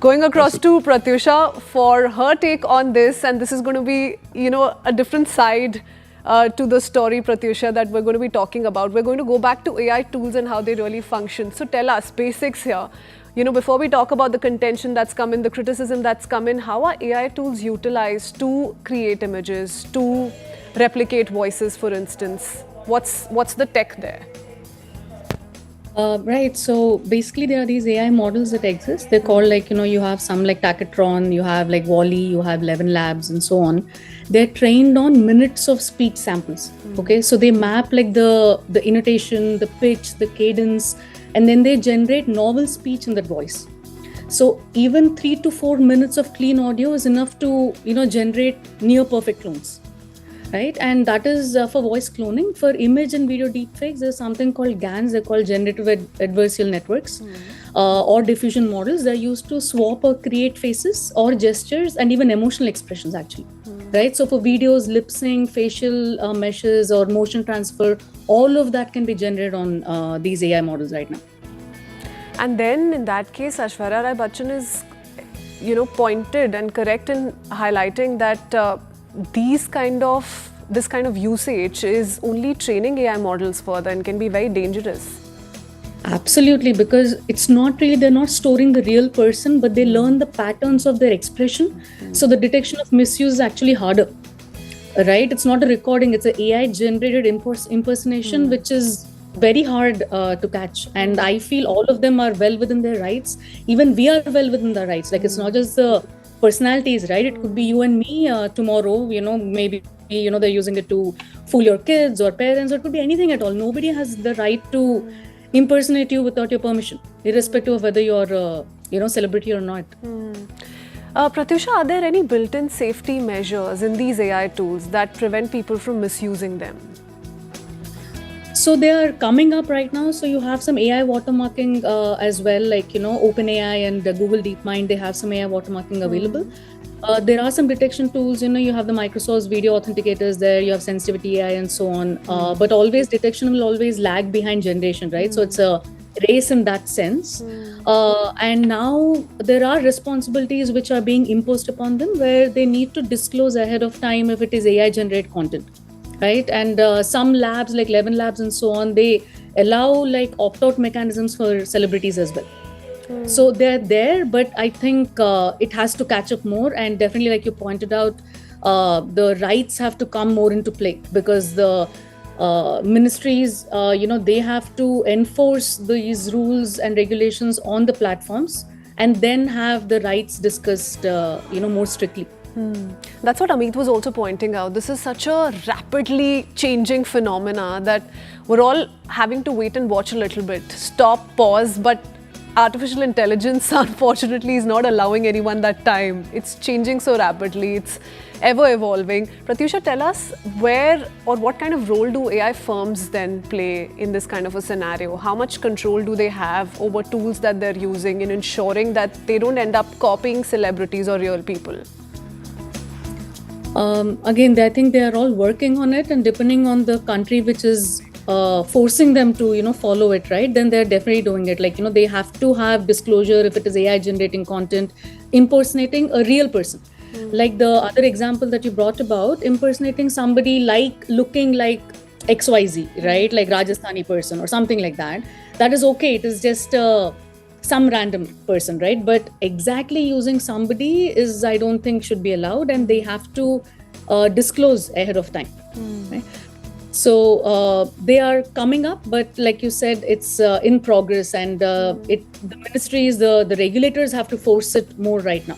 Going across to Pratyusha for her take on this, and this is going to be, a different side to the story, Pratyusha, that we're going to be talking about. We're going to go back to AI tools and how they really function. So tell us, basics here. Before we talk about the contention that's come in, the criticism that's come in, how are AI tools utilized to create images, to replicate voices, for instance? What's the tech there? Right. So basically, there are these AI models that exist. They're called you have some like Takatron, you have like Wally, you have Levin Labs, and so on. They're trained on minutes of speech samples. Okay. So they map like the intonation, the pitch, the cadence, and then they generate novel speech in that voice. So even 3 to 4 minutes of clean audio is enough to, generate near perfect clones. Right, and that is for voice cloning. For image and video deepfakes, there's something called GANs. They're called generative adversarial networks, or diffusion models. They're used to swap or create faces or gestures and even emotional expressions, actually. Right. So for videos, lip sync, facial meshes, or motion transfer, all of that can be generated on these AI models right now. And then in that case, Aishwarya Rai Bachchan is, pointed and correct in highlighting that. This kind of usage is only training AI models further and can be very dangerous. Absolutely, because it's not really, they're not storing the real person, but they learn the patterns of their expression. So the detection of misuse is actually harder, right? It's not a recording, it's an AI generated impersonation, which is very hard to catch. And I feel all of them are well within their rights. Even we are well within the rights. Like it's not just the personalities, right? It could be you and me tomorrow, maybe, they're using it to fool your kids or parents, or it could be anything at all. Nobody has the right to impersonate you without your permission, irrespective of whether you're, celebrity or not. Pratyusha, are there any built-in safety measures in these AI tools that prevent people from misusing them? So they are coming up right now. So you have some AI watermarking as well, like, OpenAI and Google DeepMind, they have some AI watermarking available. There are some detection tools, you have the Microsoft's video authenticators there, you have sensitivity AI and so on. But always detection will always lag behind generation, right? So it's a race in that sense. And now there are responsibilities which are being imposed upon them where they need to disclose ahead of time if it is AI generated content. Right, and some labs like Levin Labs and so on, they allow like opt-out mechanisms for celebrities as well. So they're there, but I think it has to catch up more. And definitely, like you pointed out, the rights have to come more into play, because the ministries, they have to enforce these rules and regulations on the platforms, and then have the rights discussed, more strictly. That's what Amit was also pointing out. This is such a rapidly changing phenomena that we're all having to wait and watch a little bit. Stop, pause, but artificial intelligence, unfortunately, is not allowing anyone that time. It's changing so rapidly. It's ever evolving. Pratyusha, tell us where or what kind of role do AI firms then play in this kind of a scenario? How much control do they have over tools that they're using in ensuring that they don't end up copying celebrities or real people? Again, I think they are all working on it, and depending on the country which is forcing them to, follow it, right? Then they're definitely doing it. Like, they have to have disclosure if it is AI generating content, impersonating a real person. Like the other example that you brought about, impersonating somebody like looking like XYZ, right? Like Rajasthani person or something like that. That is okay. It is just some random person, right? But exactly using somebody is, I don't think, should be allowed, and they have to disclose ahead of time. Right? So they are coming up, but like you said, it's in progress, and the ministries, the regulators have to force it more right now.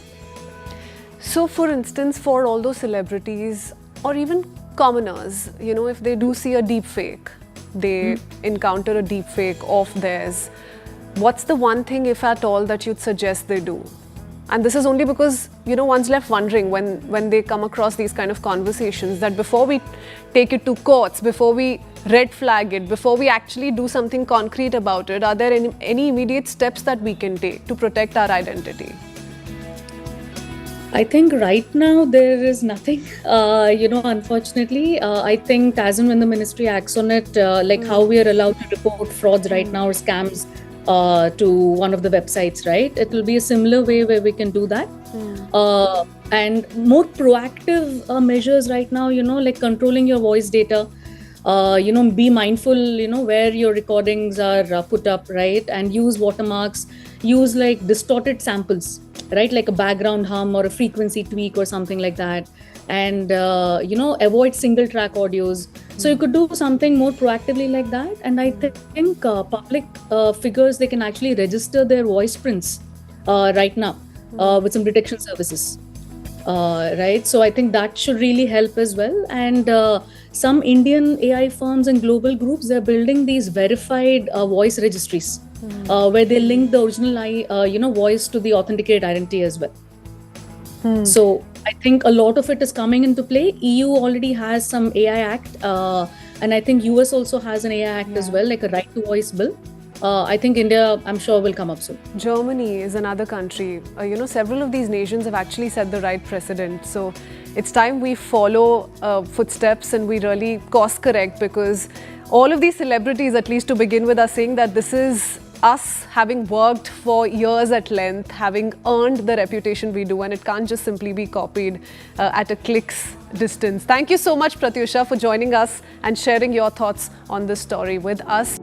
So, for instance, for all those celebrities or even commoners, if they do see a deep fake, they encounter a deep fake of theirs, what's the one thing, if at all, that you'd suggest they do? And this is only because, one's left wondering when they come across these kind of conversations, that before we take it to courts, before we red flag it, before we actually do something concrete about it, are there any immediate steps that we can take to protect our identity? I think right now there is nothing, unfortunately. I think as and when the ministry acts on it, like how we are allowed to report frauds right now or scams to one of the websites, right? It will be a similar way where we can do that. And more proactive measures right now, like controlling your voice data. Be mindful, where your recordings are put up, right? And use watermarks, use like distorted samples, right? Like a background hum or a frequency tweak or something like that. And, avoid single track audios. So you could do something more proactively like that. And I think public figures, they can actually register their voice prints right now with some detection services. Right, so I think that should really help as well. And some Indian AI firms and global groups, they're building these verified voice registries where they link the original voice to the authenticated identity as well. So I think a lot of it is coming into play. EU already has some AI Act, and I think US also has an AI Act as well, like a right to voice bill. I think India, I'm sure, will come up soon. Germany is another country. Several of these nations have actually set the right precedent. So it's time we follow footsteps and we really course correct, because all of these celebrities, at least to begin with, are saying that this is us having worked for years at length, having earned the reputation we do, and it can't just simply be copied at a click's distance. Thank you so much, Pratyusha, for joining us and sharing your thoughts on this story with us.